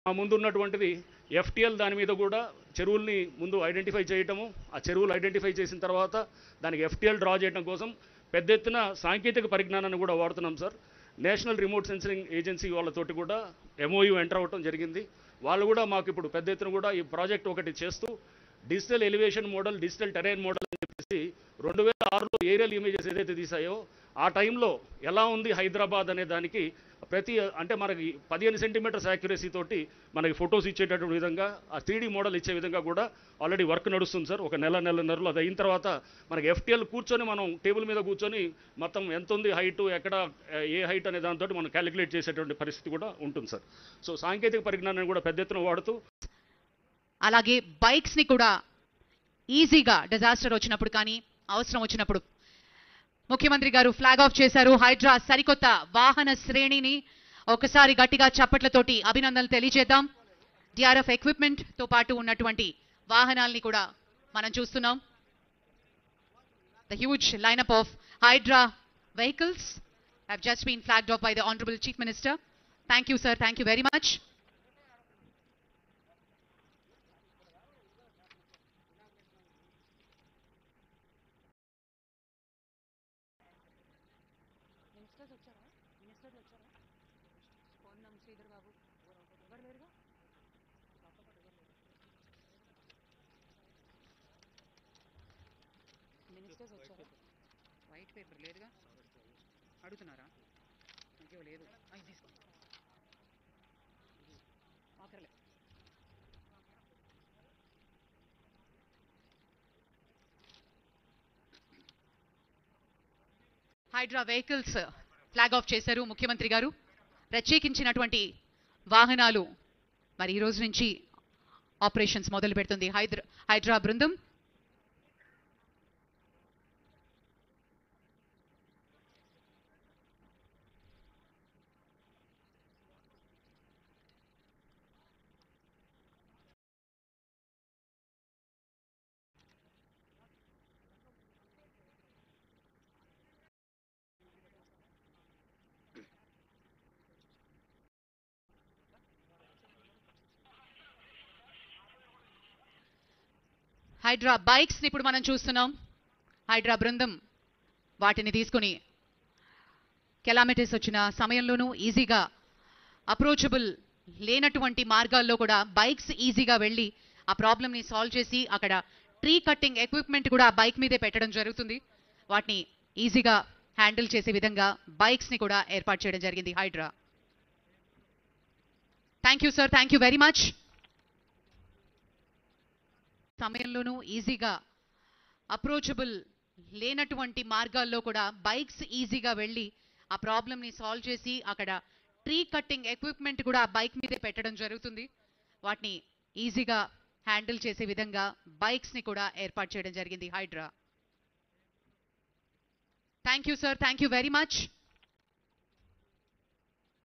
మా ముందు ఉన్నటువంటిది ఎఫ్టీఎల్ దాని మీద కూడా చెరువుల్ని ముందు ఐడెంటిఫై చేయటము, ఆ చెరువులు ఐడెంటిఫై చేసిన తర్వాత దానికి ఎఫ్టీఎల్ డ్రా చేయడం కోసం పెద్ద ఎత్తున సాంకేతిక పరిజ్ఞానాన్ని కూడా వాడుతున్నాం sir. National remote sensing agency వాళ్ళతోటి కూడా ఎంఓయూ ఎంటర్ అవ్వటం జరిగింది. వాళ్ళు కూడా మాకు ఇప్పుడు పెద్ద ఎత్తున కూడా ఈ ప్రాజెక్ట్ ఒకటి చేస్తూ digital elevation model, digital terrain model అని చెప్పేసి 2006లో ఏరియల్ ఇమేజెస్ ఏదైతే తీసాయో ఆ టైంలో ఎలా ఉంది హైదరాబాద్ అనే దానికి ప్రతి అంటే మనకి 15 సెంటీమీటర్స్ యాక్యురసీ తోటి మనకి ఫొటోస్ ఇచ్చేటటువంటి విధంగా ఆ 3D మోడల్ ఇచ్చే విధంగా కూడా ఆల్రెడీ వర్క్ నడుస్తుంది సార్. ఒక నెలన్నరలో అది అయిన తర్వాత మనకి ఎఫ్టీఎల్ కూర్చొని మనం టేబుల్ మీద కూర్చొని మొత్తం ఎంత ఉంది హైటు, ఎక్కడ ఏ హైట్ అనే దాంతో మనం క్యాలిక్యులేట్ చేసేటువంటి పరిస్థితి కూడా ఉంటుంది సార్. సో సాంకేతిక పరిజ్ఞానాన్ని కూడా పెద్ద ఎత్తున వాడుతూ అలాగే బైక్స్ని కూడా ఈజీగా డిజాస్టర్ వచ్చినప్పుడు కానీ అవసరం వచ్చినప్పుడు ముఖ్యమంత్రి గారు ఫ్లాగ్ ఆఫ్ చేశారు. హైడ్రా సరికొత్త వాహన శ్రేణిని ఒకసారి గట్టిగా చప్పట్లతోటి అభినందనలు తెలియజేద్దాం. డిఆర్ఎఫ్ ఎక్విప్మెంట్ తో పాటు ఉన్నటువంటి వాహనాల్ని కూడా మనం చూస్తున్నాం. The huge lineup of HYDRAA vehicles have just been flagged off by the Honorable Chief Minister. Thank you, sir. Thank you very much. White paper లేదుగా అడుగుతున్నారా? ఇంకేం లేదు తీసుకో ఆఖరలే. హైడ్రా వెహికల్స్ ఫ్లాగ్ ఆఫ్ చేశారు ముఖ్యమంత్రి గారు. ప్రత్యేకించినటువంటి వాహనాలు మరి ఈ రోజు నుంచి ఆపరేషన్స్ మొదలు పెడుతుంది హైడ్రా బృందం. హైడ్రా బైక్స్ ని ఇప్పుడు మనం చూస్తున్నాం. హైడ్రా బృందం వాటిని తీసుకుని కిలోమీటర్స్ వచ్చిన సమయంలోనూ ఈజీగా అప్రోచబుల్ లేనటువంటి మార్గాల్లో కూడా బైక్స్ ఈజీగా వెళ్ళి ఆ ప్రాబ్లమ్ ని సాల్వ్ చేసి అక్కడ ట్రీ కట్టింగ్ ఎక్విప్మెంట్ కూడా బైక్ మీదే పెట్టడం జరుగుతుంది. వాటిని ఈజీగా హ్యాండిల్ చేసే విధంగా బైక్స్ ని కూడా ఏర్పాటు చేయడం జరిగింది HYDRAA. Thank you sir. Thank you very much. సమయంలోనూ ఈజీగా అప్రోచబుల్ లేనటువంటి మార్గాల్లో కూడా బైక్స్ ఈజీగా వెళ్ళి ఆ ప్రాబ్లమ్ ని సాల్వ్ చేసి అక్కడ ట్రీ కట్టింగ్ ఎక్విప్మెంట్ కూడా బైక్ మీదే పెట్టడం జరుగుతుంది. వాటిని ఈజీగా హ్యాండిల్ చేసే విధంగా బైక్స్ ని కూడా ఏర్పాటు చేయడం జరిగింది HYDRAA. Thank you sir. Thank you very much.